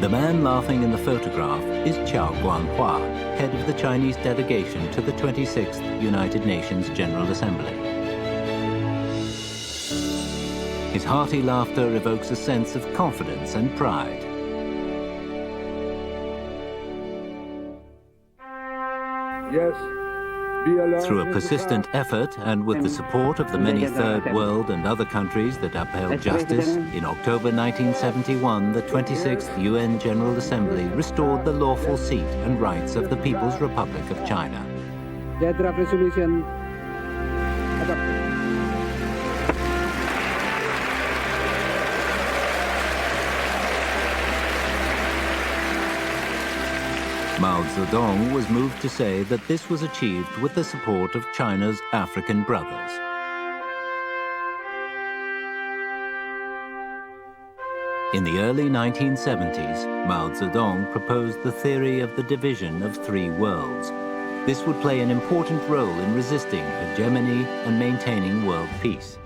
The man laughing in the photograph is Qiao Guanghua, head of the Chinese delegation to the 26th United Nations General Assembly. His hearty laughter evokes a sense of confidence and pride. Yes. Through a persistent effort and with the support of the many Third World and other countries that upheld justice, in October 1971, the 26th UN General Assembly restored the lawful seat and rights of the People's Republic of China. The draft resolution adopted. Mao Zedong was moved to say that this was achieved with the support of China's African brothers. In the early 1970s, Mao Zedong proposed the theory of the division of three worlds. This would play an important role in resisting hegemony and maintaining world peace.